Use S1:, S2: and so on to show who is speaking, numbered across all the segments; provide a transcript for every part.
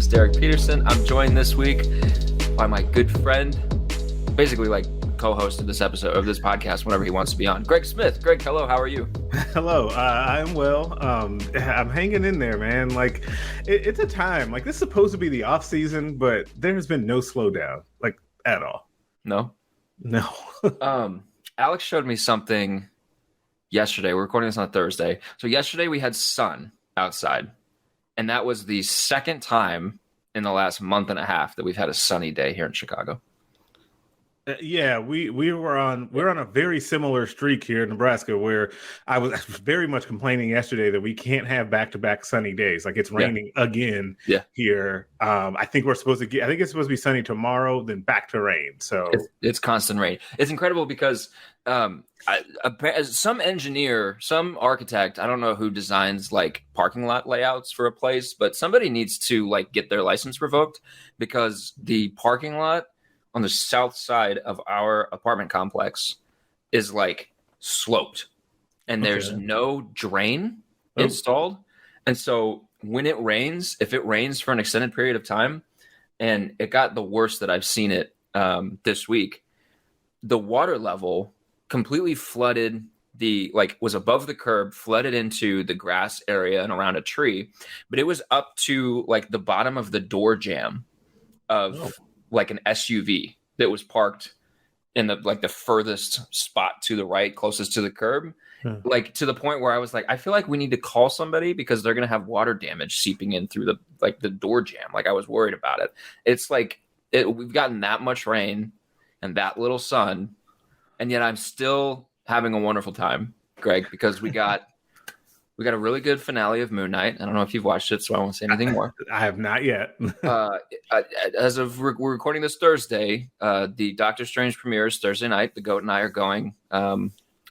S1: is Derek Peterson. I'm joined this week by my good friend, basically like co-host of this episode of this podcast whenever he wants to be on, Greg Smith. Greg, hello, how are you?
S2: Hello, I'm well. I'm hanging in there, man. Like it's a time. Like this is supposed to be the off season, but there has been no slowdown, like at all.
S1: No. Alex showed me something yesterday. We're recording this on a Thursday. So yesterday we had sun outside, and that was the second time in the last month and a half that we've had a sunny day here in Chicago.
S2: Yeah, we're on a very similar streak here in Nebraska, where I was very much complaining yesterday that we can't have back-to-back sunny days. Like it's raining again here. I think it's supposed to be sunny tomorrow, then back to rain. So
S1: it's constant rain. It's incredible because some engineer, some architect, I don't know who designs like parking lot layouts for a place, but somebody needs to like get their license revoked because the parking lot on the south side of our apartment complex is like sloped and there's no drain installed. And so when it rains, if it rains for an extended period of time, and it got the worst that I've seen it this week, the water level completely flooded was above the curb, flooded into the grass area and around a tree, but it was up to like the bottom of the door jamb of like an SUV that was parked in the furthest spot to the right, closest to the curb, like to the point where I was like, I feel like we need to call somebody because they're going to have water damage seeping in through the door jamb. Like I was worried about it. It's like we've gotten that much rain and that little sun, and yet I'm still having a wonderful time, Greg, because we got a really good finale of Moon Knight. I don't know if you've watched it, so I won't say anything more.
S2: I have not yet.
S1: As of we're recording this Thursday, the Doctor Strange premiere is Thursday night. The Goat and I are going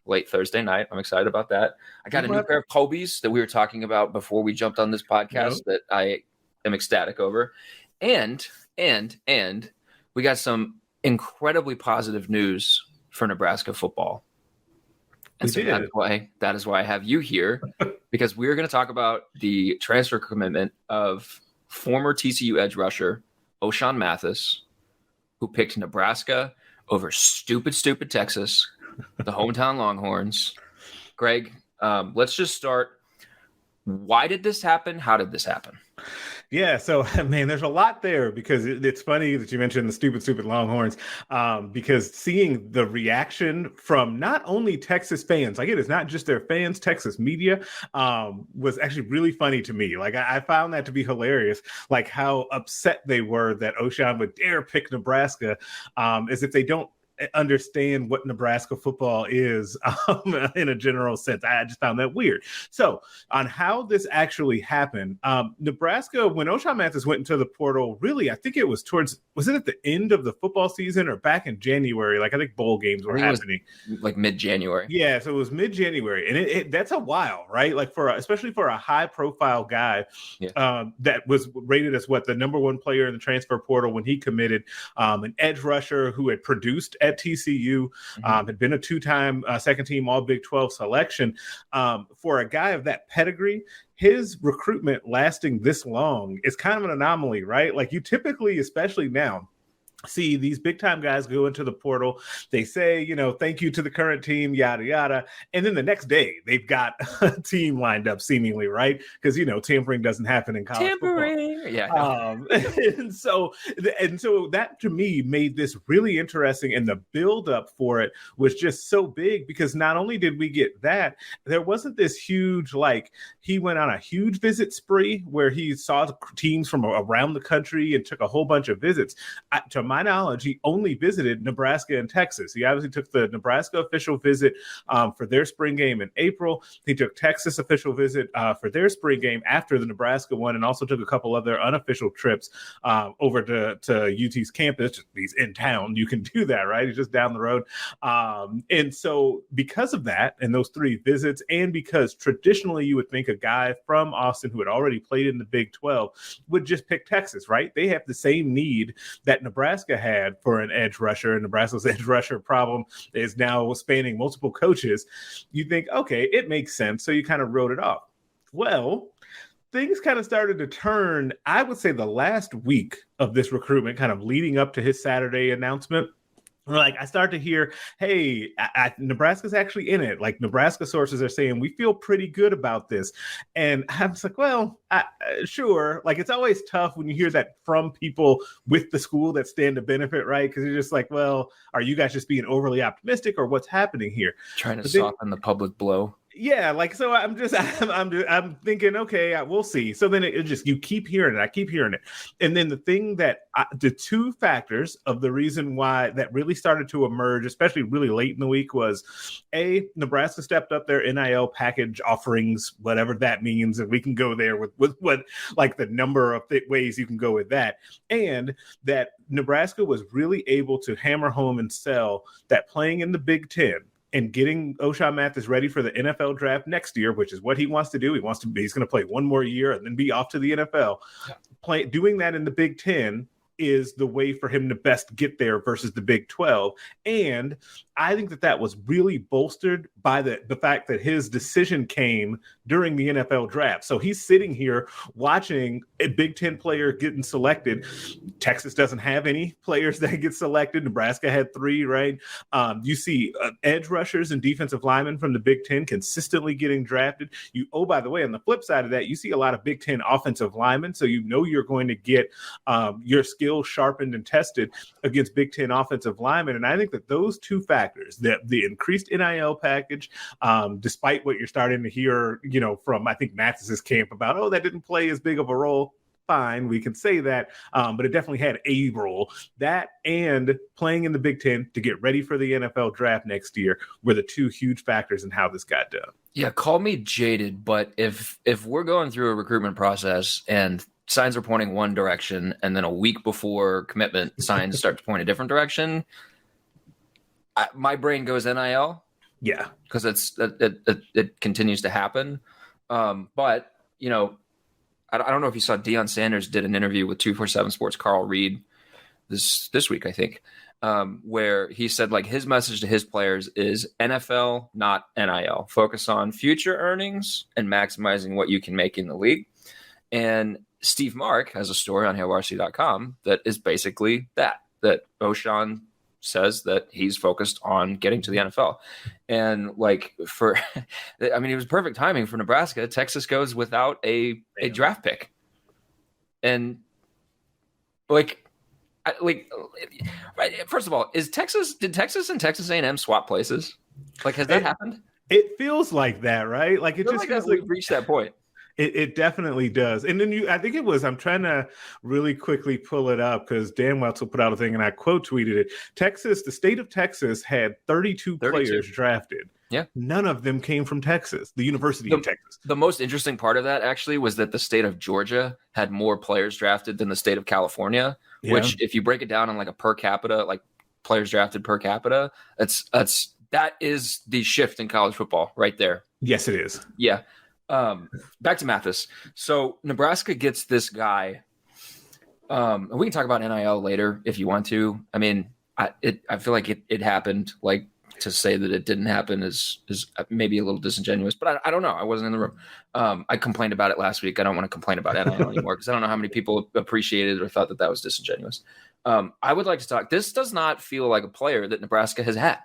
S1: late Thursday night. I'm excited about that. I got a new pair of Kobe's that we were talking about before we jumped on this podcast that I am ecstatic over. And we got some incredibly positive news for Nebraska football. And so that is why I have you here, because we're going to talk about the transfer commitment of former TCU edge rusher Ochaun Mathis, who picked Nebraska over stupid Texas, the hometown Longhorns. Greg, let's just start. Why did this happen? How did this happen?
S2: Yeah, so, man, there's a lot there because it's funny that you mentioned the stupid Longhorns because seeing the reaction from not only Texas fans, like it is not just their fans, Texas media, was actually really funny to me. Like I found that to be hilarious, like how upset they were that Ochaun would dare pick Nebraska as if they don't understand what Nebraska football is in a general sense. I just found that weird. So on how this actually happened, Nebraska, when Ochaun Mathis went into the portal, really, I think it was was it at the end of the football season or back in January? Like I think bowl games were happening.
S1: Like mid-January.
S2: Yeah, so it was mid-January. And that's a while, right? Like especially for a high-profile guy that was rated as the number one player in the transfer portal when he committed, an edge rusher who had produced at TCU, had been a two-time second-team All-Big 12 selection. For a guy of that pedigree, his recruitment lasting this long is kind of an anomaly, right? Like you typically, especially now, see these big time guys go into the portal. They say, thank you to the current team, yada, yada. And then the next day they've got a team lined up seemingly, right? Because, tampering doesn't happen in college football.
S1: Yeah.
S2: And so that to me made this really interesting. And the buildup for it was just so big because not only did we get that, there wasn't this huge, he went on a huge visit spree where he saw teams from around the country and took a whole bunch of visits. To my knowledge, he only visited Nebraska and Texas. He obviously took the Nebraska official visit for their spring game in April. He took Texas official visit for their spring game after the Nebraska one, and also took a couple other unofficial trips over to UT's campus. He's in town. You can do that, right? He's just down the road. And so because of that and those three visits, and because traditionally you would think a guy from Austin who had already played in the Big 12 would just pick Texas, right? They have the same need that Nebraska had for an edge rusher, and Nebraska's edge rusher problem is now spanning multiple coaches. You think, okay, it makes sense. So you kind of wrote it off. Well, things kind of started to turn, I would say, the last week of this recruitment, kind of leading up to his Saturday announcement. Like, I start to hear, hey, Nebraska's actually in it. Like, Nebraska sources are saying, we feel pretty good about this. And I'm just like, well, sure. Like, it's always tough when you hear that from people with the school that stand to benefit, right? Because you're just like, well, are you guys just being overly optimistic, or what's happening here?
S1: Trying to soften the public blow.
S2: Yeah, like, so I'm thinking, okay, we'll see. So then it just, you keep hearing it. I keep hearing it. And then the thing that the two factors of the reason why that really started to emerge, especially really late in the week, was Nebraska stepped up their NIL package offerings, whatever that means. And we can go there with what, like, the number of ways you can go with that. And that Nebraska was really able to hammer home and sell that playing in the Big Ten and getting Ochaun Mathis ready for the NFL draft next year, which is what he wants to do. He's going to play one more year and then be off to the NFL. Doing that in the Big Ten is the way for him to best get there versus the Big 12. And I think that was really bolstered by the fact that his decision came during the NFL draft. So he's sitting here watching a Big Ten player getting selected. Texas doesn't have any players that get selected. Nebraska had 3, right? You see edge rushers and defensive linemen from the Big Ten consistently getting drafted. By the way, on the flip side of that, you see a lot of Big Ten offensive linemen. So you're going to get your skills sharpened and tested against Big Ten offensive linemen. And I think that those two factors, that the increased NIL package, despite what you're starting to hear, from, I think, Mathis's camp about, that didn't play as big of a role. Fine, we can say that, but it definitely had a role. That and playing in the Big Ten to get ready for the NFL draft next year were the two huge factors in how this got done.
S1: Yeah, call me jaded, but if we're going through a recruitment process and signs are pointing one direction, and then a week before commitment, signs start to point a different direction, my brain goes NIL.
S2: Yeah,
S1: because it continues to happen. But I don't know if you saw Deion Sanders did an interview with 247 Sports Carl Reed this week, I think, where he said, like, his message to his players is NFL, not NIL. Focus on future earnings and maximizing what you can make in the league. And Steve Mark has a story on Varsity.com that is basically that Ochaun says that he's focused on getting to the NFL. And like, it was perfect timing for Nebraska. Texas goes without a draft pick. And first of all, did Texas and Texas A&M swap places? Like, has that happened?
S2: It feels like that, right? Like, it just feels like
S1: we've reached that point.
S2: It definitely does. And then I'm trying to really quickly pull it up because Dan Wetzel put out a thing and I quote tweeted it. The state of Texas had 32 players drafted.
S1: Yeah.
S2: None of them came from Texas, the University of Texas.
S1: The most interesting part of that actually was that the state of Georgia had more players drafted than the state of California, which, if you break it down on like a per capita, like players drafted per capita, that is the shift in college football right there.
S2: Yes, it is.
S1: Yeah. Back to Mathis. So Nebraska gets this guy. We can talk about NIL later if you want to. I mean, I feel like it happened. Like, to say that it didn't happen is maybe a little disingenuous, but I don't know. I wasn't in the room. I complained about it last week. I don't want to complain about NIL anymore because I don't know how many people appreciated or thought that was disingenuous. I would like to talk. This does not feel like a player that Nebraska has had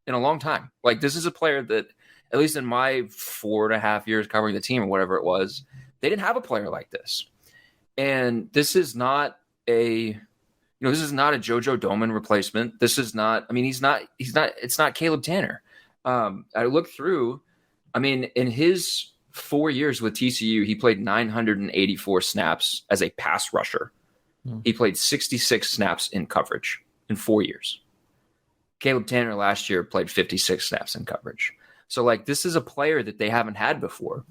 S1: in a long time. Like, this is a player that, at least in my 4.5 years covering the team or whatever it was, they didn't have a player like this. And this is not a JoJo Doman replacement. This is not, it's not Caleb Tanner. I looked through, in his 4 years with TCU, he played 984 snaps as a pass rusher. He played 66 snaps in coverage in 4 years. Caleb Tanner last year played 56 snaps in coverage. So, like, this is a player that they haven't had before.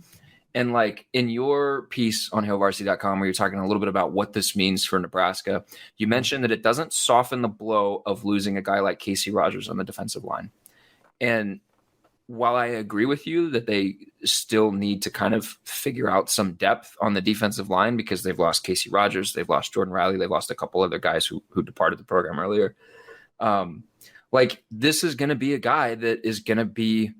S1: And, like, in your piece on HailVarsity.com, where you're talking a little bit about what this means for Nebraska, you mentioned that it doesn't soften the blow of losing a guy like Casey Rogers on the defensive line. And while I agree with you that they still need to kind of figure out some depth on the defensive line because they've lost Casey Rogers, they've lost Jordan Riley, they've lost a couple other guys who departed the program earlier. This is going to be a guy that is going to be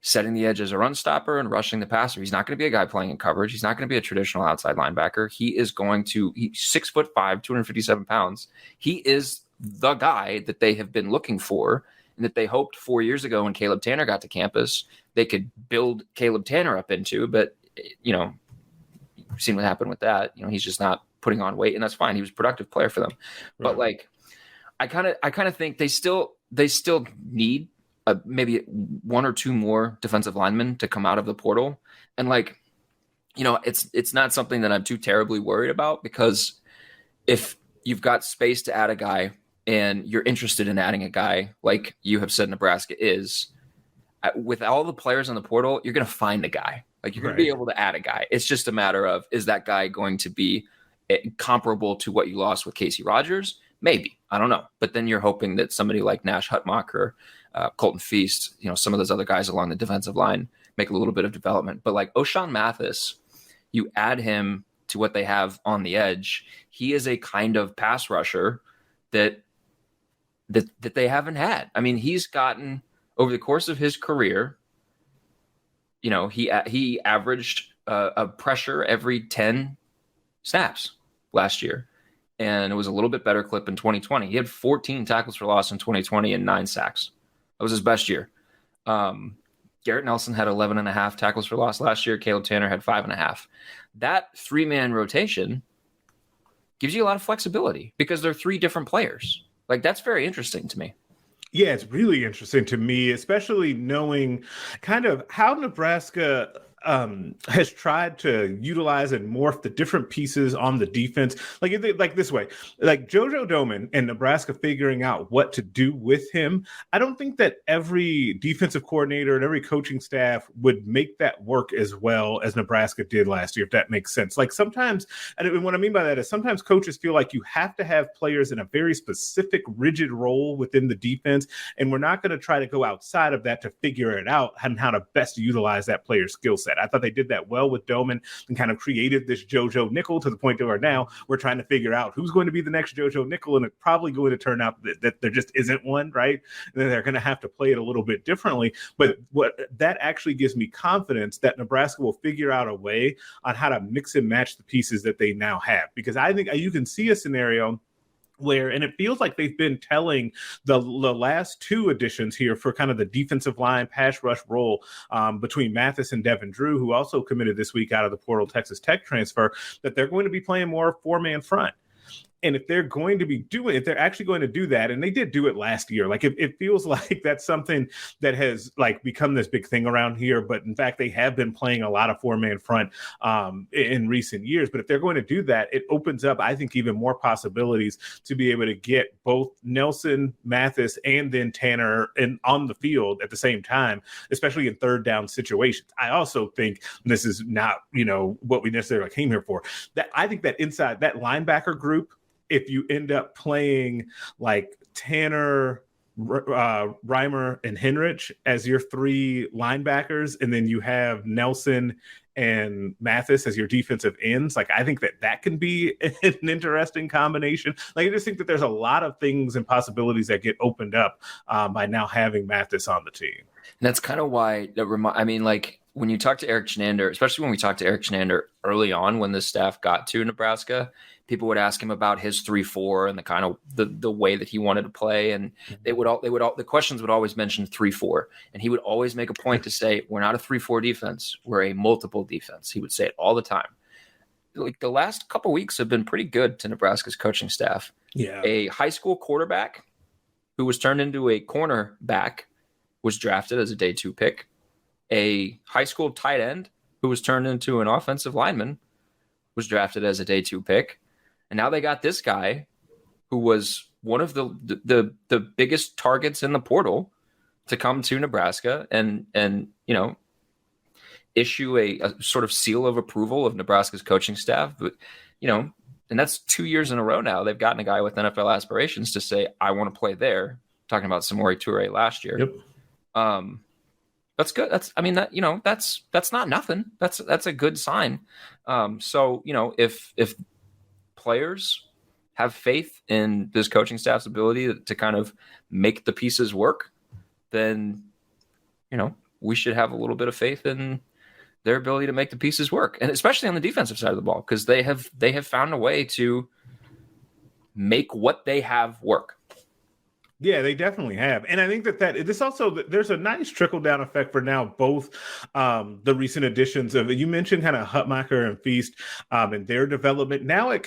S1: setting the edge as a run stopper and rushing the passer. He's not going to be a guy playing in coverage. He's not going to be a traditional outside linebacker. He's 6'5", 257 pounds. He is the guy that they have been looking for and that they hoped 4 years ago when Caleb Tanner got to campus, they could build Caleb Tanner up into. But, you've seen what happened with that. He's just not putting on weight, and that's fine. He was a productive player for them. Right. But I kind of think they still need maybe one or two more defensive linemen to come out of the portal. And it's not something that I'm too terribly worried about, because if you've got space to add a guy and you're interested in adding a guy, like you have said Nebraska is, with all the players on the portal, you're going to find a guy. You're going to be able to add a guy. It's just a matter of, is that guy going to be comparable to what you lost with Casey Rogers? Maybe. I don't know. But then you're hoping that somebody like Nash Hutmacher, Colton Feast, some of those other guys along the defensive line make a little bit of development. But like Ochaun Mathis, you add him to what they have on the edge. He is a kind of pass rusher that they haven't had. I mean, he's gotten, over the course of his career, he averaged a pressure every 10 snaps last year. And it was a little bit better clip in 2020. He had 14 tackles for loss in 2020 and 9 sacks. That was his best year. Garrett Nelson had 11.5 tackles for loss last year. Caleb Tanner had 5.5. That 3-man rotation gives you a lot of flexibility because they're 3 different players. That's very interesting to me.
S2: Yeah, it's really interesting to me, especially knowing kind of how Nebraska has tried to utilize and morph the different pieces on the defense. Like this way, like JoJo Domann and Nebraska figuring out what to do with him. I don't think that every defensive coordinator and every coaching staff would make that work as well as Nebraska did last year, if that makes sense. Sometimes, and what I mean by that is sometimes coaches feel like you have to have players in a very specific, rigid role within the defense, and we're not going to try to go outside of that to figure it out and how to best utilize that player's skill set. I thought they did that well with Domann and kind of created this JoJo Nickel to the point where now we're trying to figure out who's going to be the next JoJo Nickel, and it's probably going to turn out that there just isn't one, right? And then they're going to have to play it a little bit differently. But what that actually gives me confidence that Nebraska will figure out a way on how to mix and match the pieces that they now have. Because I think you can see a scenario where, and it feels like they've been telling the last 2 additions here for kind of the defensive line pass rush role between Mathis and Devin Drew, who also committed this week out of the portal Texas Tech transfer, that they're going to be playing more 4-man front. And if they're actually going to do that, and they did do it last year, it feels like that's something that has become this big thing around here. But in fact, they have been playing a lot of 4-man front in recent years. But if they're going to do that, it opens up, I think, even more possibilities to be able to get both Nelson, Mathis, and then Tanner on the field at the same time, especially in 3rd down situations. I also think this is not, what we necessarily came here for. That I think that inside that linebacker group, if you end up playing Tanner, Reimer, and Henrich as your 3 linebackers, and then you have Nelson and Mathis as your defensive ends, I think that can be an interesting combination. I just think that there's a lot of things and possibilities that get opened up by now having Mathis on the team.
S1: And that's kind of why when you talk to Eric Chenander, especially when we talked to Eric Chenander early on when the staff got to Nebraska, people would ask him about his 3-4 and the kind of the way that he wanted to play, and the questions would always mention 3-4, and he would always make a point to say, "We're not a 3-4 defense, we're a multiple defense." He would say it all the time. The last couple weeks have been pretty good to Nebraska's coaching staff.
S2: Yeah,
S1: a high school quarterback who was turned into a cornerback was drafted as a day 2 pick. A high school tight end who was turned into an offensive lineman was drafted as a day 2 pick. And now they got this guy who was one of the biggest targets in the portal to come to Nebraska and issue a sort of seal of approval of Nebraska's coaching staff. But, and that's 2 years in a row now. They've gotten a guy with NFL aspirations to say, I want to play there. Talking about Samori Toure last year.
S2: Yep.
S1: That's good. That's not nothing. That's a good sign. So, if players have faith in this coaching staff's ability to kind of make the pieces work, then, we should have a little bit of faith in their ability to make the pieces work, and especially on the defensive side of the ball, because they have found a way to make what they have work.
S2: Yeah, they definitely have. And I think that this also, there's a nice trickle down effect for now, both the recent additions of, you mentioned kind of Hutmacher and Feast and their development. Now it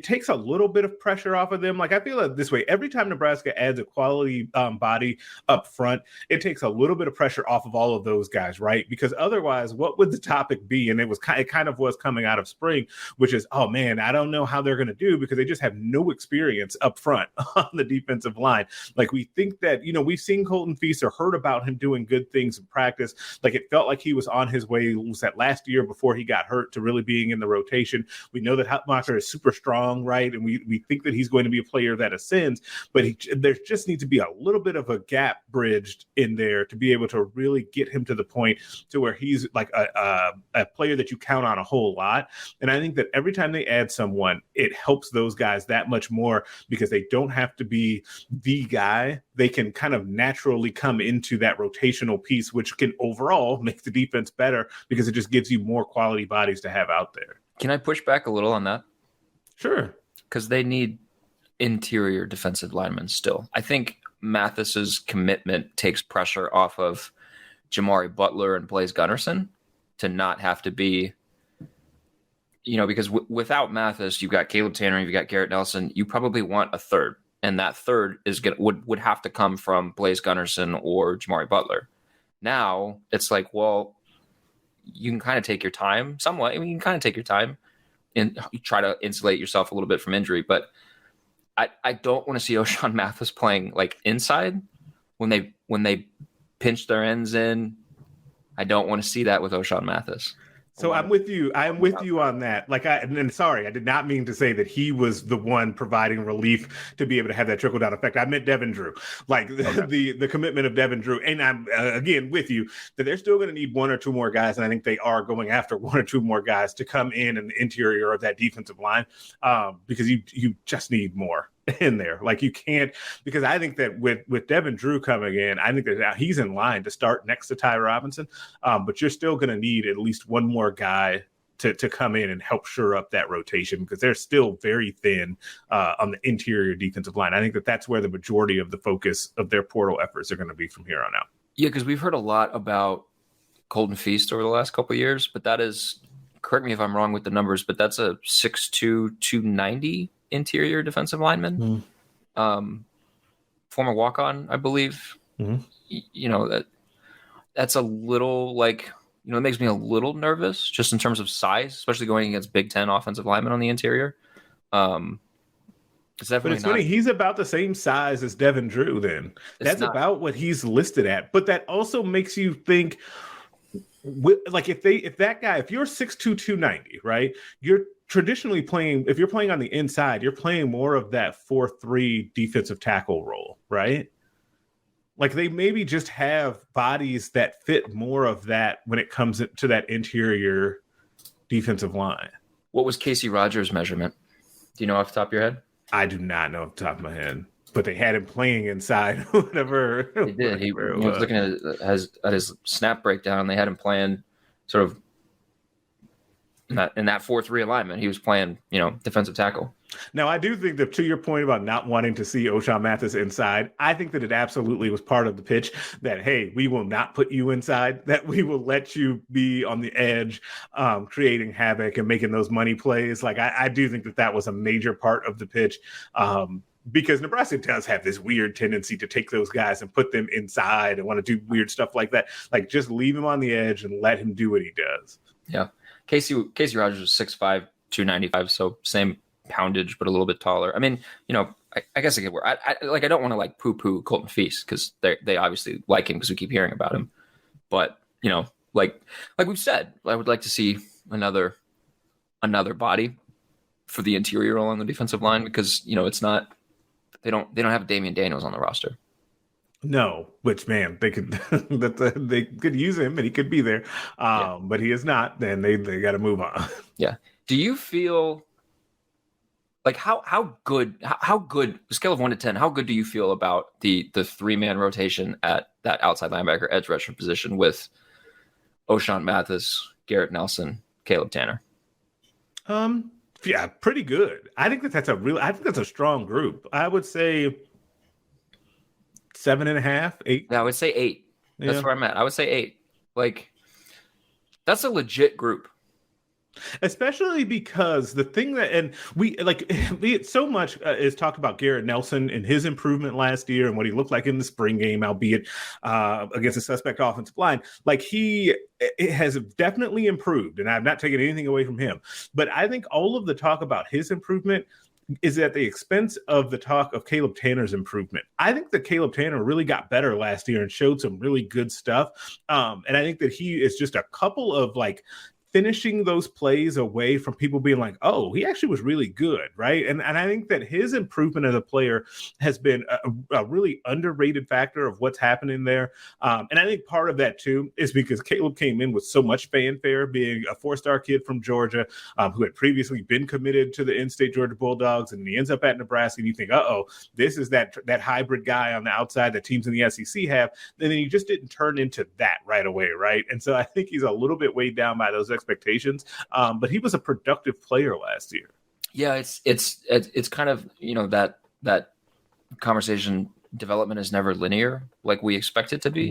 S2: takes a little bit of pressure off of them. Like, I feel like this way, every time Nebraska adds a quality body up front, it takes a little bit of pressure off of all of those guys, right? Because otherwise, what would the topic be? And it kind of was coming out of spring, which is, oh man, I don't know how they're going to do because they just have no experience up front on the defensive line. Like, we think that, we've seen Colton Feast or heard about him doing good things in practice. Like, it felt like he was on his way, was that last year before he got hurt, to really being in the rotation. We know that Hutmacher is super strong, right? And we think that he's going to be a player that ascends, but there just needs to be a little bit of a gap bridged in there to be able to really get him to the point to where he's like a player that you count on a whole lot. And I think that every time they add someone, it helps those guys that much more because they don't have to be the guy. They can kind of naturally come into that rotational piece, which can overall make the defense better because it just gives you more quality bodies to have out there.
S1: Can I push back a little on that?
S2: Sure.
S1: Because they need interior defensive linemen still. I think Mathis's commitment takes pressure off of Jamari Butler and Blaise Gunnerson to not have to be, because without Mathis, you've got Caleb Tanner, you've got Garrett Nelson. You probably want a third. And that third would have to come from Blaise Gunnerson or Jamari Butler. Now it's like, well, you can kind of take your time somewhat. I mean, you can kind of take your time and try to insulate yourself a little bit from injury. But I don't want to see Ochaun Mathis playing like inside when they pinch their ends in. I don't want to see that with Ochaun Mathis.
S2: So I'm with you. I'm with you on that. And sorry, I did not mean to say that he was the one providing relief to be able to have that trickle down effect. I meant Devin Drew, the commitment of Devin Drew. And I'm again with you that they're still going to need one or two more guys. And I think they are going after one or two more guys to come in the interior of that defensive line because you just need more in there. Like, you can't, because I think that with Devin Drew coming in, I think that now he's in line to start next to Ty Robinson. But you're still going to need at least one more guy to come in and help shore up that rotation because they're still very thin on the interior defensive line. I think that that's where the majority of the focus of their portal efforts are going to be from here on out.
S1: Yeah, because we've heard a lot about Colton Feast over the last couple of years, but that is, correct me if I'm wrong with the numbers, but that's a 6'2", 290 interior defensive lineman. Former walk-on, I believe. That's a little it makes me a little nervous just in terms of size, especially going against Big Ten offensive linemen on the interior. It's
S2: funny, he's about the same size as Devin Drew then. That's about what he's listed at. But that also makes you think, like, if you're 6'2", 290, right? You're traditionally playing, if you're playing on the inside, you're playing more of that 4-3 defensive tackle role, right? Like, they maybe just have bodies that fit more of that when it comes to that interior defensive line.
S1: What was Casey Rogers' measurement? Do you know off the top of your head?
S2: I do not know off the top of my head, but they had him playing inside, whatever.
S1: They did. He was looking at his snap breakdown. They had him playing sort of in that 4-3 alignment. He was playing, defensive tackle.
S2: Now, I do think that, to your point about not wanting to see Ochaun Mathis inside, I think that it absolutely was part of the pitch that, hey, we will not put you inside, that we will let you be on the edge, creating havoc and making those money plays. Like, I do think that was a major part of the pitch. Because Nebraska does have this weird tendency to take those guys and put them inside and want to do weird stuff like that. Like, just leave him on the edge and let him do what he does.
S1: Yeah. Casey Rogers was 6'5", 295, so same poundage, but a little bit taller. I mean, I guess I get where I don't want to poo-poo Colton Feast because they obviously like him because we keep hearing about him. But, like we've said, I would like to see another body for the interior along the defensive line because, it's not, they don't have Damian Daniels on the roster.
S2: No, which, man, they could they could use him and he could be there, but he is not. Then they got to move on.
S1: Yeah. Do you feel Like how good scale of 1 to 10, how good do you feel about the 3-man rotation at that outside linebacker edge rusher position with Ochaun Mathis, Garrett Nelson, Caleb Tanner?
S2: Yeah, pretty good. I think that's a strong group. I would say 7.5, 8.
S1: Yeah, I would say 8. That's
S2: Yeah.
S1: where I'm at. I would say 8. Like, that's a legit group.
S2: Especially because the thing that, and we so much is talked about Garrett Nelson and his improvement last year and what he looked like in the spring game, albeit against a suspect offensive line. Like it has definitely improved, and I've not taken anything away from him. But I think all of the talk about his improvement is at the expense of the talk of Caleb Tanner's improvement. I think that Caleb Tanner really got better last year and showed some really good stuff. And I think that he is just a couple of finishing those plays away from people being like, oh, he actually was really good, right? And I think that his improvement as a player has been a really underrated factor of what's happening there. And I think part of that, too, is because Caleb came in with so much fanfare, being a 4-star kid from Georgia who had previously been committed to the in-state Georgia Bulldogs, and he ends up at Nebraska, and you think, this is that hybrid guy on the outside that teams in the SEC have. And then he just didn't turn into that right away, right? And so I think he's a little bit weighed down by those expectations, but he was a productive player last year.
S1: Yeah, it's kind of, that conversation, development is never linear like we expect it to be.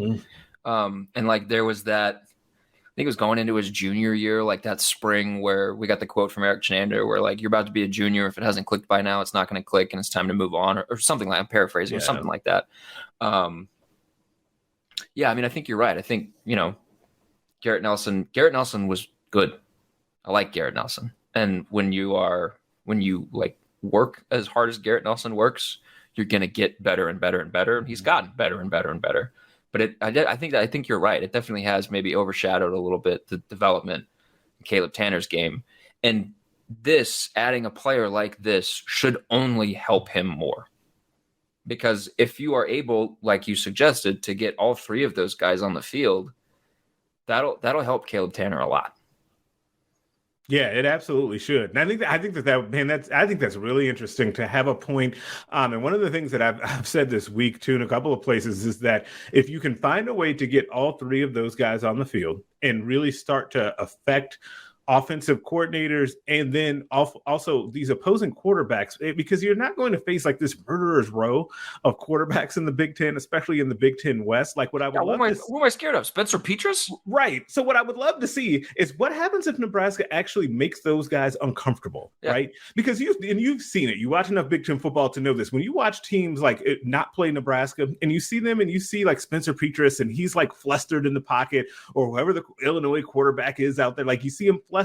S1: Mm-hmm. And there was that, I think it was going into his junior year, like that spring where we got the quote from Eric Chenander where you're about to be a junior. If it hasn't clicked by now, it's not going to click and it's time to move on, or something like, I'm paraphrasing, or something like that. Yeah, I mean, I think you're right. I think, Garrett Nelson was good. I like Garrett Nelson. And when you work as hard as Garrett Nelson works, you're going to get better and better and better. He's gotten better and better and better. But I think you're right. It definitely has maybe overshadowed a little bit the development in Caleb Tanner's game. And adding a player like this should only help him more. Because if you are able, like you suggested, to get all 3 of those guys on the field, that'll help Caleb Tanner a lot.
S2: Yeah, it absolutely should. And I think that's really interesting to have a point. And one of the things that I've said this week too in a couple of places is that if you can find a way to get all 3 of those guys on the field and really start to affect offensive coordinators and then also these opposing quarterbacks, because you're not going to face this murderer's row of quarterbacks in the Big Ten, especially in the Big Ten West. What I would love
S1: who am I scared of? Spencer Petras?
S2: Right. So what I would love to see is what happens if Nebraska actually makes those guys uncomfortable, right? Because you've seen it. You watch enough Big Ten football to know this. When you watch teams not play Nebraska and you see them and you see Spencer Petras and he's flustered in the pocket, or whoever the Illinois quarterback is out there, you see him flustered,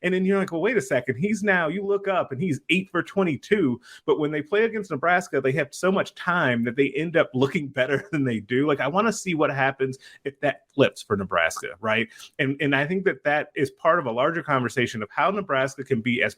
S2: and then you're like, well, wait a second, you look up and he's 8 for 22, but when they play against Nebraska, they have so much time that they end up looking better than they do. I want to see what happens if that flips for Nebraska, right? And I think that is part of a larger conversation of how Nebraska can be I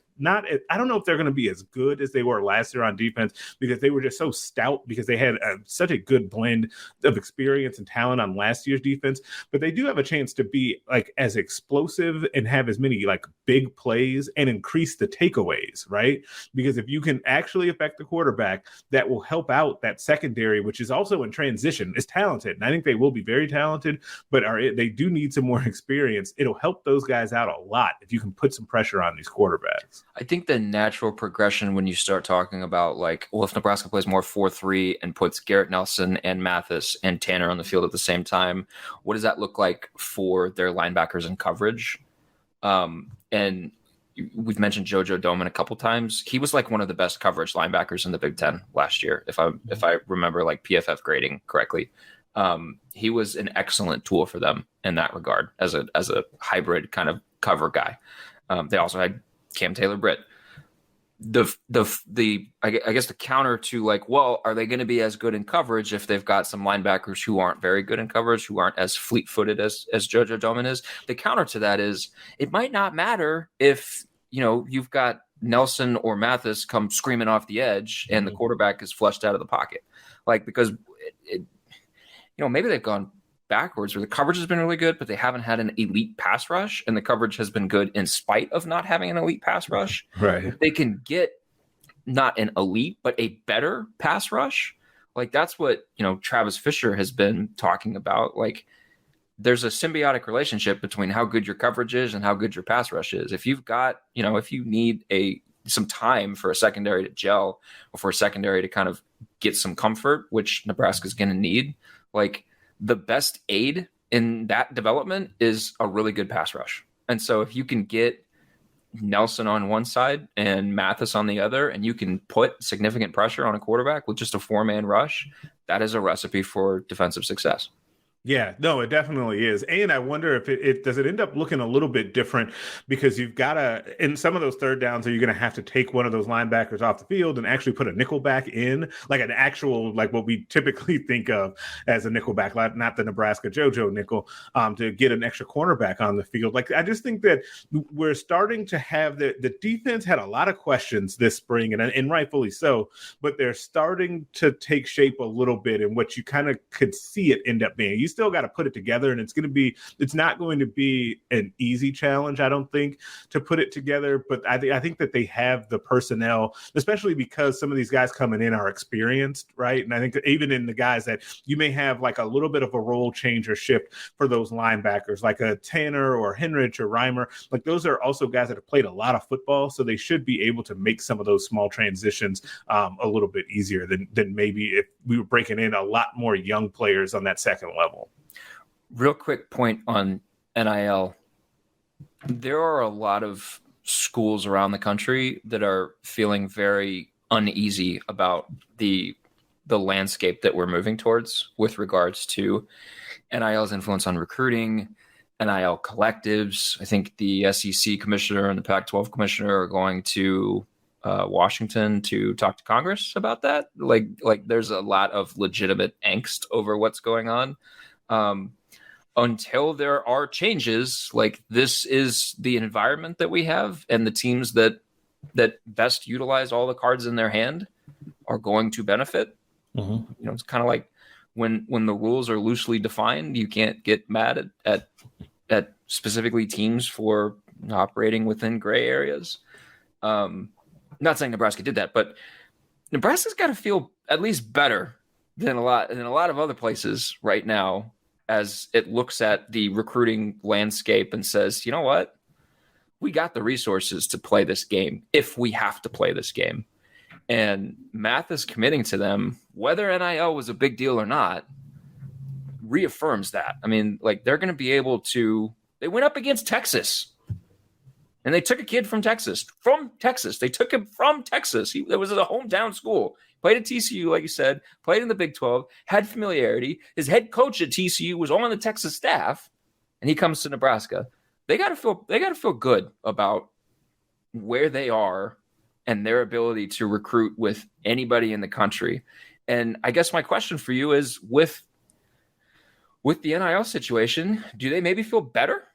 S2: don't know if they're going to be as good as they were last year on defense, because they were just so stout, because they had such a good blend of experience and talent on last year's defense, but they do have a chance to be as explosive and have as many big plays and increase the takeaways, right? Because if you can actually affect the quarterback, that will help out that secondary, which is also in transition, is talented. And I think they will be very talented, but they do need some more experience. It'll help those guys out a lot if you can put some pressure on these quarterbacks.
S1: I think the natural progression when you start talking about if Nebraska plays more 4-3 and puts Garrett Nelson and Mathis and Tanner on the field at the same time, what does that look like for their linebackers in coverage? And we've mentioned JoJo Domann a couple times. He was one of the best coverage linebackers in the Big Ten last year, if I remember PFF grading correctly. He was an excellent tool for them in that regard as a hybrid kind of cover guy. They also had Cam Taylor-Britt. I guess the counter to are they going to be as good in coverage if they've got some linebackers who aren't very good in coverage, who aren't as fleet-footed as JoJo Domann is? The counter to that is it might not matter if you've got Nelson or Mathis come screaming off the edge and the quarterback is flushed out of the pocket, because maybe they've gone backwards where the coverage has been really good, but they haven't had an elite pass rush, and the coverage has been good in spite of not having an elite pass rush.
S2: Right.
S1: They can get not an elite, but a better pass rush. Like that's what, Travis Fisher has been talking about. Like there's a symbiotic relationship between how good your coverage is and how good your pass rush is. If you've got, if you need some time for a secondary to gel or for a secondary to kind of get some comfort, which Nebraska's going to need, like the best aid in that development is a really good pass rush. And so if you can get Nelson on one side and Mathis on the other, and you can put significant pressure on a quarterback with just a 4-man rush, that is a recipe for defensive success.
S2: Yeah, no, it definitely is. And I wonder if it does it end up looking a little bit different because you've got to, in some of those third downs, are you going to have to take one of those linebackers off the field and actually put a nickel back in, like an actual, like what we typically think of as a nickel back, not the Nebraska JoJo nickel, to get an extra cornerback on the field. Like, I just think that we're starting to have the defense had a lot of questions this spring, and rightfully so, but they're starting to take shape a little bit in what you kind of could see it end up being. You still got to put it together, and it's not going to be an easy challenge, I don't think, to put it together, but I think that they have the personnel, especially because some of these guys coming in are experienced, right? And I think that even in the guys that you may have like a little bit of a role change or shift for those linebackers, like a Tanner or Henrich or Reimer, like those are also guys that have played a lot of football, so they should be able to make some of those small transitions a little bit easier than maybe if we were breaking in a lot more young players on that second level.
S1: Real quick point on NIL. There are a lot of schools around the country that are feeling very uneasy about the landscape that we're moving towards with regards to NIL's influence on recruiting, NIL collectives. I think the SEC commissioner and the Pac-12 commissioner are going to Washington to talk to Congress about that. Like there's a lot of legitimate angst over what's going on. Until there are changes, like this is the environment that we have, and the teams that best utilize all the cards in their hand are going to benefit. Mm-hmm. It's kind of like when the rules are loosely defined, you can't get mad at specifically teams for operating within gray areas. Not saying Nebraska did that, but Nebraska's got to feel at least better than a lot of other places right now, as it looks at the recruiting landscape and says, you know what? We got the resources to play this game if we have to play this game. And Mathis committing to them, whether NIL was a big deal or not, reaffirms that. I mean, like they're going to be able to – they went up against Texas. And they took a kid from Texas. They took him from Texas. That was at a hometown school. Played at TCU, like you said, played in the Big 12, had familiarity. His head coach at TCU was on the Texas staff, and he comes to Nebraska. They got to feel good about where they are and their ability to recruit with anybody in the country. And I guess my question for you is, with the NIL situation, do they maybe feel better?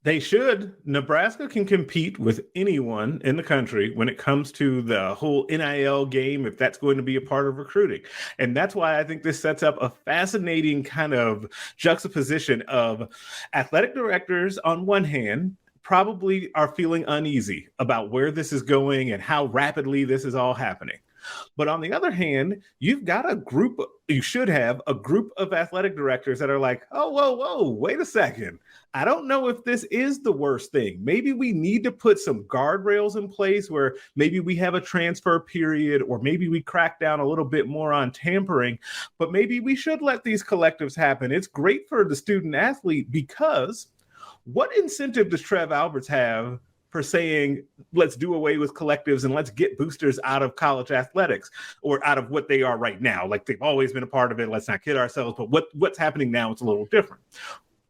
S2: They should. Nebraska can compete with anyone in the country when it comes to the whole NIL game, if that's going to be a part of recruiting. And that's why I think this sets up a fascinating kind of juxtaposition of athletic directors on one hand probably are feeling uneasy about where this is going and how rapidly this is all happening. But on the other hand, you should have a group of athletic directors that are like, oh, whoa, wait a second. I don't know if this is the worst thing. Maybe we need to put some guardrails in place where maybe we have a transfer period, or maybe we crack down a little bit more on tampering, but maybe we should let these collectives happen. It's great for the student athlete, because what incentive does Trev Alberts have for saying, let's do away with collectives and let's get boosters out of college athletics, or out of what they are right now? Like, they've always been a part of it. Let's not kid ourselves, but what's happening now is a little different.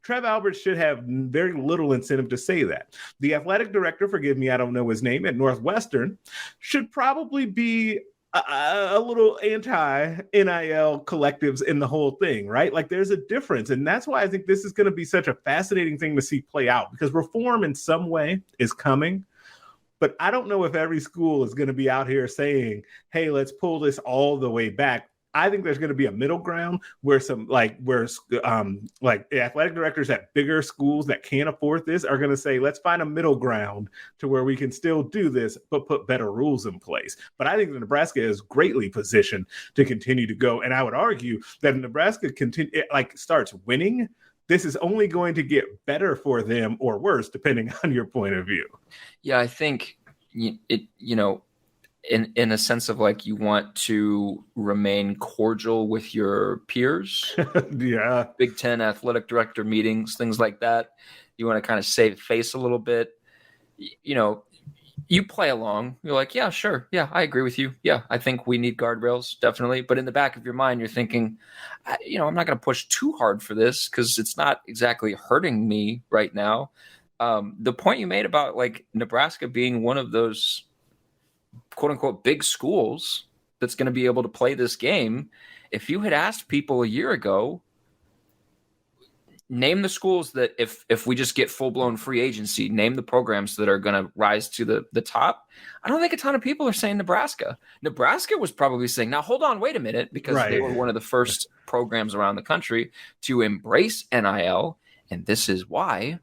S2: Trev Alberts should have very little incentive to say that. The athletic director, forgive me, I don't know his name, at Northwestern, should probably be a little anti-NIL collectives in the whole thing, right? Like, there's a difference. And that's why I think this is going to be such a fascinating thing to see play out, because reform in some way is coming. But I don't know if every school is going to be out here saying, hey, let's pull this all the way back. I think there's going to be a middle ground where like athletic directors at bigger schools that can't afford this are going to say, let's find a middle ground to where we can still do this, but put better rules in place. But I think that Nebraska is greatly positioned to continue to go. And I would argue that if Nebraska starts winning, this is only going to get better for them or worse, depending on your point of view.
S1: Yeah, I think in a sense of like you want to remain cordial with your peers.
S2: Yeah.
S1: Big Ten athletic director meetings, things like that. You want to kind of save face a little bit. You play along. You're like, yeah, sure. Yeah, I agree with you. Yeah, I think we need guardrails, definitely. But in the back of your mind, you're thinking, I'm not going to push too hard for this because it's not exactly hurting me right now. The point you made about like Nebraska being one of those quote unquote big schools that's going to be able to play this game. If you had asked people a year ago, name the schools that if we just get full-blown free agency, name the programs that are going to rise to the top. I don't think a ton of people are saying Nebraska. Nebraska was probably saying, now hold on, wait a minute, because they were one of the first programs around the country to embrace NIL, and this is why.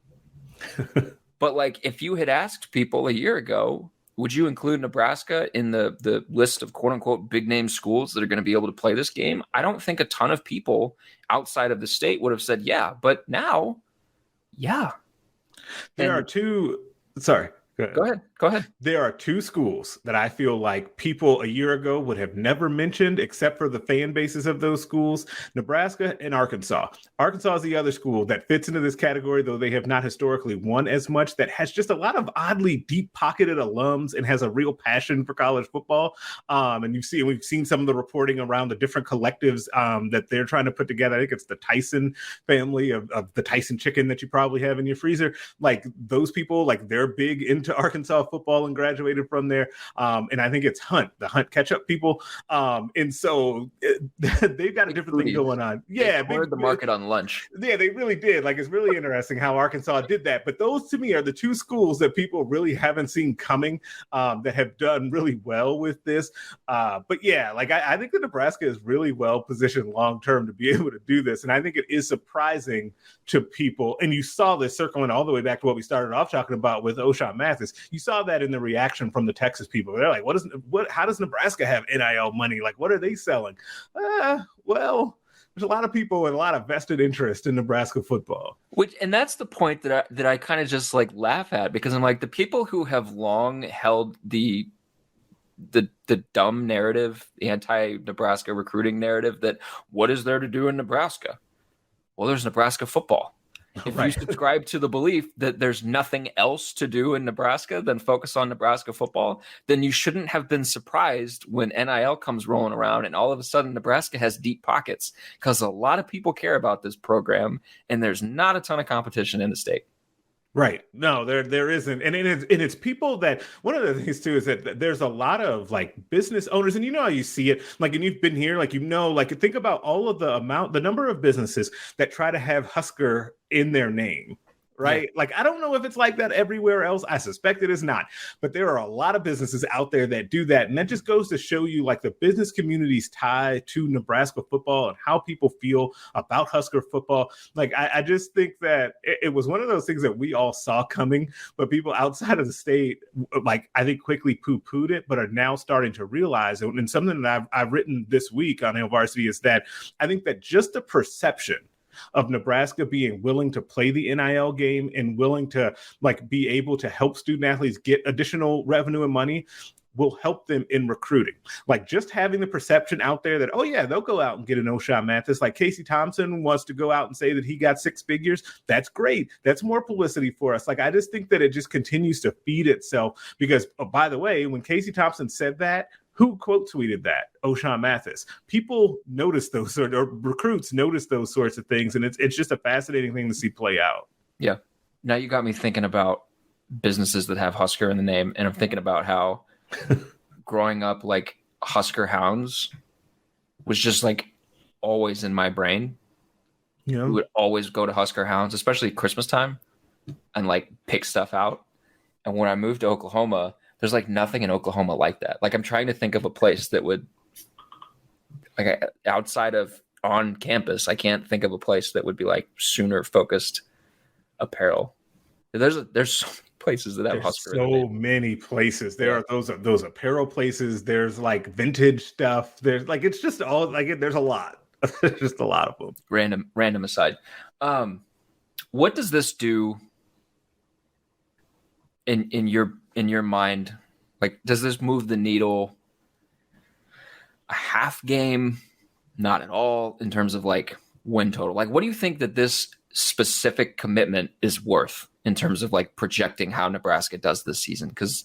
S1: But like if you had asked people a year ago, would you include Nebraska in the list of quote-unquote big-name schools that are going to be able to play this game? I don't think a ton of people outside of the state would have said, yeah. But now, yeah.
S2: There are two – sorry.
S1: Go ahead.
S2: There are two schools that I feel like people a year ago would have never mentioned except for the fan bases of those schools, Nebraska and Arkansas. Arkansas is the other school that fits into this category, though they have not historically won as much, that has just a lot of oddly deep-pocketed alums and has a real passion for college football. And we've seen some of the reporting around the different collectives that they're trying to put together. I think it's the Tyson family of the Tyson chicken that you probably have in your freezer. Like those people, like they're big into Arkansas football and graduated from there. And I think it's the Hunt ketchup people. And so they've got a different thing going on. Yeah.
S1: They cornered the market on lunch.
S2: Yeah, they really did. Like, it's really interesting how Arkansas did that. But those to me are the two schools that people really haven't seen coming that have done really well with this. But yeah, like I think that Nebraska is really well positioned long-term to be able to do this. And I think it is surprising to people. And you saw this circling all the way back to what we started off talking about with Ochaun Mathis. You saw that in the reaction from the Texas people. They're like, how does Nebraska have NIL money? Like, what are they selling? Well, there's a lot of people with a lot of vested interest in Nebraska football.
S1: And that's the point that I kind of just like laugh at, because I'm like, the people who have long held the dumb narrative, the anti-Nebraska recruiting narrative, that what is there to do in Nebraska? Well, there's Nebraska football. If you subscribe to the belief that there's nothing else to do in Nebraska than focus on Nebraska football, then you shouldn't have been surprised when NIL comes rolling around and all of a sudden Nebraska has deep pockets, because a lot of people care about this program and there's not a ton of competition in the state.
S2: Right. No, there isn't. And it's people that, one of the things too is that there's a lot of like business owners, and you know how you see it, like, and you've been here, like, like think about all of the number of businesses that try to have Husker in their name. Right. Yeah. Like, I don't know if it's like that everywhere else. I suspect it is not. But there are a lot of businesses out there that do that. And that just goes to show you like the business community's tie to Nebraska football and how people feel about Husker football. Like, I just think that it was one of those things that we all saw coming, but people outside of the state, like, I think quickly poo-pooed it, but are now starting to realize it. And something that I've written this week on NIL Varsity is that I think that just the perception of Nebraska being willing to play the NIL game and willing to like be able to help student athletes get additional revenue and money will help them in recruiting. Like, just having the perception out there that, oh yeah, they'll go out and get an Ochaun Mathis. Like, Casey Thompson wants to go out and say that he got 6 figures. That's great. That's more publicity for us. Like, I just think that it just continues to feed itself because, oh, by the way, when Casey Thompson said that, who quote tweeted that? Ochaun Mathis. People notice those, or recruits notice those sorts of things, and it's just a fascinating thing to see play out.
S1: Yeah. Now you got me thinking about businesses that have Husker in the name, and I'm thinking about how growing up, like, Husker Hounds was just like always in my brain.
S2: Yeah.
S1: We would always go to Husker Hounds, especially Christmas time, and like pick stuff out. And when I moved to Oklahoma, there's like nothing in Oklahoma like that. Like, I'm trying to think of a place that would, like outside of on campus, I can't think of a place that would be like Sooner focused apparel. There's so many places that have
S2: There's
S1: Husker.
S2: so many places. There are those apparel places. There's like vintage stuff. There's like it's just all like there's a lot. There's just a lot of them.
S1: Random aside. What does this do in your mind? Like, does this move the needle a half game? Not at all in terms of like win total. Like, what do you think that this specific commitment is worth in terms of like projecting how Nebraska does this season? Because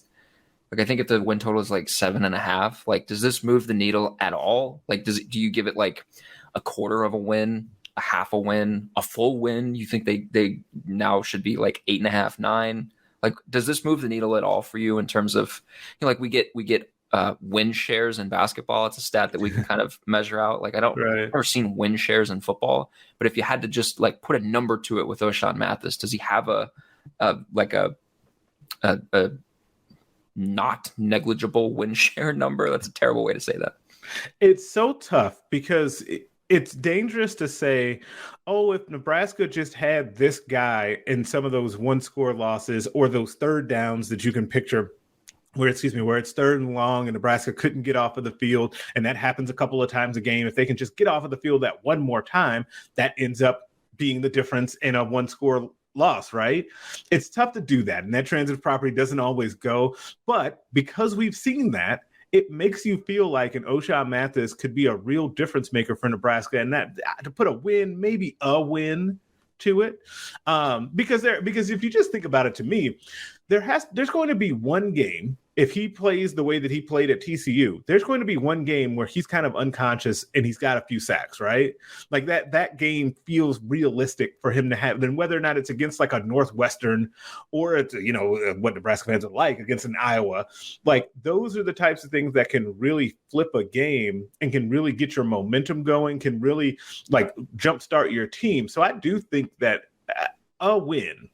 S1: like I think if the win total is like 7.5, like does this move the needle at all? Like do you give it like a quarter of a win, a half a win, a full win? You think they now should be like 8.5, 9? Like does this move the needle at all for you in terms of, you know, like we get win shares in basketball? It's a stat that we can kind of measure out. Like I've never seen win shares in football, but if you had to just like put a number to it with Ochaun Mathis, does he have a not negligible win share number? That's a terrible way to say that.
S2: It's so tough because it's dangerous to say, oh, if Nebraska just had this guy in some of those one score losses or those third downs that you can picture where it's third and long and Nebraska couldn't get off of the field. And that happens a couple of times a game. If they can just get off of the field that one more time, that ends up being the difference in a one score loss, right? It's tough to do that. And that transitive property doesn't always go. But because we've seen that, it makes you feel like an Ochaun Mathis could be a real difference maker for Nebraska. And that to put a win, maybe a win to it. Because if you just think about it, to me, there's going to be one game, if he plays the way that he played at TCU, there's going to be one game where he's kind of unconscious and he's got a few sacks, right? Like that game feels realistic for him to have. Then whether or not it's against like a Northwestern or it's, you know, what Nebraska fans would like against an Iowa, like those are the types of things that can really flip a game and can really get your momentum going, can really like jumpstart your team. So I do think that a win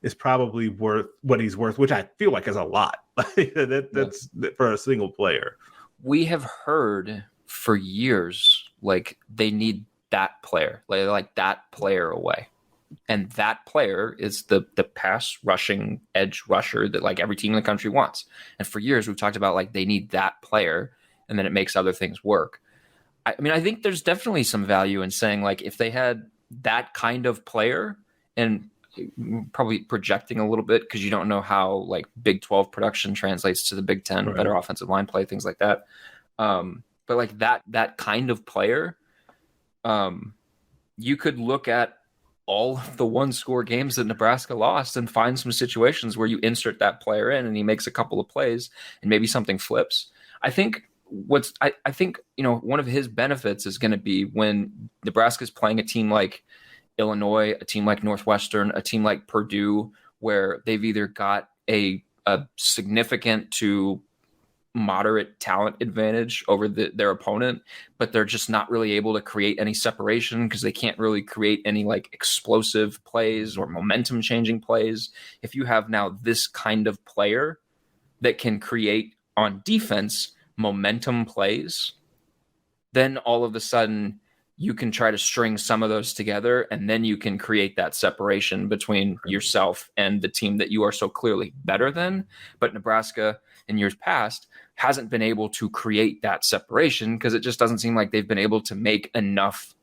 S2: is probably worth what he's worth, which I feel like is a lot. That's for a single player.
S1: We have heard for years, like they need that player, like that player away. And that player is the pass rushing edge rusher that like every team in the country wants. And for years we've talked about like they need that player and then it makes other things work. I mean, I think there's definitely some value in saying like if they had that kind of player, and probably projecting a little bit because you don't know how like Big 12 production translates to the Big 10, right. Better offensive line play, things like that. But like that kind of player, you could look at all of the one score games that Nebraska lost and find some situations where you insert that player in and he makes a couple of plays and maybe something flips. I think you know, one of his benefits is going to be when Nebraska's playing a team like Illinois, a team like Northwestern, a team like Purdue, where they've either got a significant to moderate talent advantage over their opponent, but they're just not really able to create any separation because they can't really create any like explosive plays or momentum changing plays. If you have now this kind of player that can create on defense momentum plays, then all of a sudden you can try to string some of those together, and then you can create that separation between yourself and the team that you are so clearly better than. But Nebraska in years past hasn't been able to create that separation because it just doesn't seem like they've been able to make enough.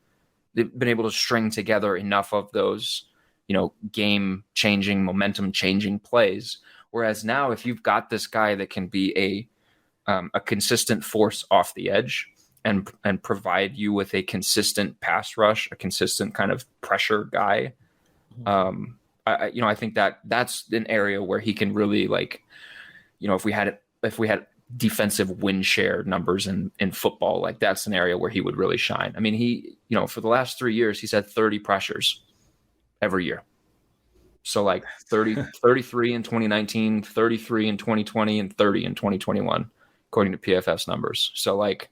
S1: They've been able to string together enough of those, you know, game changing, momentum changing plays. Whereas now, if you've got this guy that can be a consistent force off the edge, and provide you with a consistent pass rush, a consistent kind of pressure guy. I think that's an area where he can really like, you know, if we had defensive win share numbers in football, like that's an area where he would really shine. I mean, he, you know, for the last 3 years, he's had 30 pressures every year. So like 33 in 2019, 33 in 2020, and 30 in 2021, according to PFF's numbers. So like,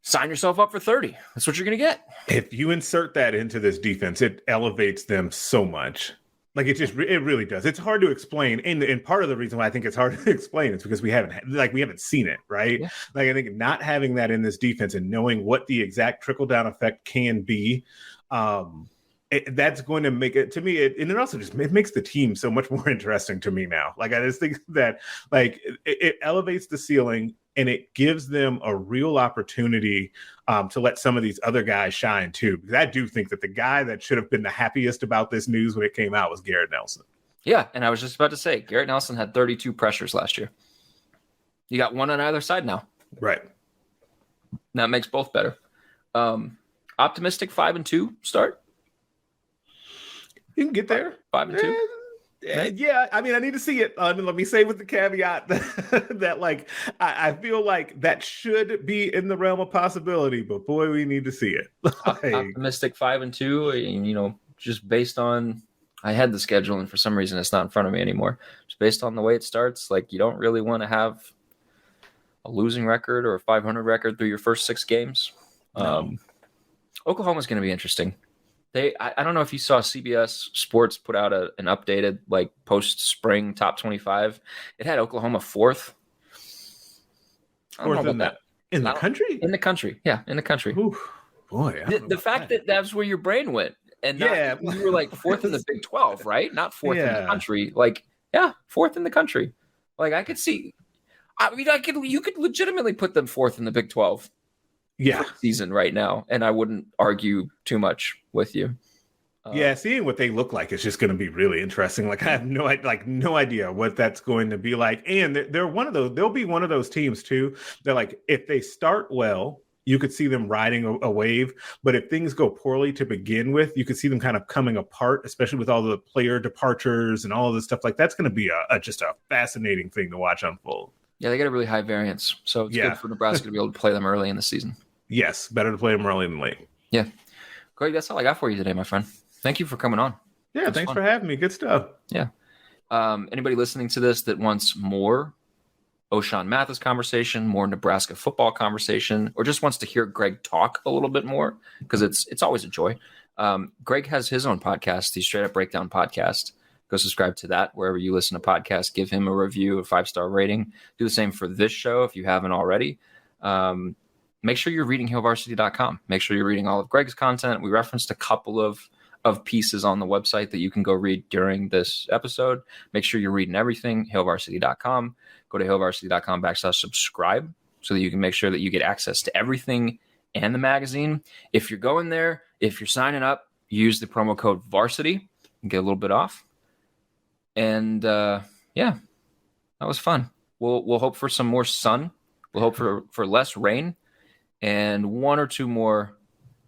S1: sign yourself up for 30. That's what you're going to get.
S2: If you insert that into this defense, it elevates them so much. Like it really does. It's hard to explain, and part of the reason why I think it's hard to explain is because we haven't seen it, right?
S1: Yeah.
S2: Like I think not having that in this defense and knowing what the exact trickle down effect can be, that's going to make it to me. And it also just it makes the team so much more interesting to me now. Like I just think that like it elevates the ceiling. And it gives them a real opportunity to let some of these other guys shine too. Because I do think that the guy that should have been the happiest about this news when it came out was Garrett Nelson.
S1: Yeah, and I was just about to say, Garrett Nelson had 32 pressures last year. You got one on either side now.
S2: Right.
S1: That makes both better. Optimistic 5-2 start.
S2: You can get there.
S1: 5-2.
S2: Yeah, I mean, I need to see it. Let me say with the caveat that like, I feel like that should be in the realm of possibility, but boy, we need to see it.
S1: Optimistic 5-2, just based on, I had the schedule and for some reason it's not in front of me anymore. Just based on the way it starts, like you don't really want to have a losing record or a 500 record through your first 6 games.
S2: No.
S1: Oklahoma's going to be interesting. I don't know if you saw CBS Sports put out an updated like post-spring top 25. It had Oklahoma 4th.
S2: Fourth in the country?
S1: In the country, yeah, in the country.
S2: Ooh, boy,
S1: the fact that that's where your brain went, and you were like 4th in the Big 12, right? Not 4th in the country. Like, yeah, 4th in the country. Like I could see. I mean, you could legitimately put them 4th in the Big 12. Season right now, and I wouldn't argue too much with you.
S2: Seeing what they look like is just going to be really interesting. Like I have no idea what that's going to be like, and they're one of those. They'll be one of those teams too that like if they start well, you could see them riding a wave. But if things go poorly to begin with, you could see them kind of coming apart, especially with all the player departures and all of this stuff. Like that's going to be just a fascinating thing to watch unfold.
S1: Yeah, they got a really high variance, so it's good for Nebraska to be able to play them early in the season.
S2: Yes, better to play them early than late.
S1: Yeah. Greg, that's all I got for you today, my friend. Thank you for coming on.
S2: Yeah, thanks for having me. Good stuff.
S1: Yeah. Anybody listening to this that wants more Ochaun Mathis conversation, more Nebraska football conversation, or just wants to hear Greg talk a little bit more, because it's always a joy. Greg has his own podcast, the Straight Up Breakdown podcast. Go subscribe to that wherever you listen to podcasts. Give him a review, a 5-star rating. Do the same for this show if you haven't already. Make sure you're reading HailVarsity.com. Make sure you're reading all of Greg's content. We referenced a couple of pieces on the website that you can go read during this episode. Make sure you're reading everything, HailVarsity.com. Go to HailVarsity.com/subscribe so that you can make sure that you get access to everything and the magazine. If you're going there, if you're signing up, use the promo code Varsity and get a little bit off. And that was fun. We'll hope for some more sun. We'll hope for less rain. And 1 or 2 more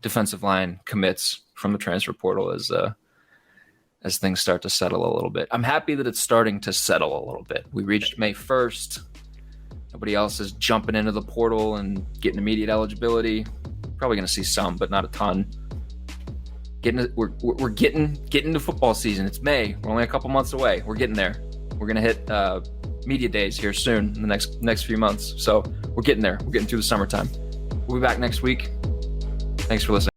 S1: defensive line commits from the transfer portal as things start to settle a little bit. I'm happy that it's starting to settle a little bit. We reached May 1st. Nobody else is jumping into the portal and getting immediate eligibility. Probably going to see some, but not a ton. We're getting to football season. It's May. We're only a couple months away. We're getting there. We're going to hit media days here soon in the next few months. So we're getting there. We're getting through the summertime. We'll be back next week. Thanks for listening.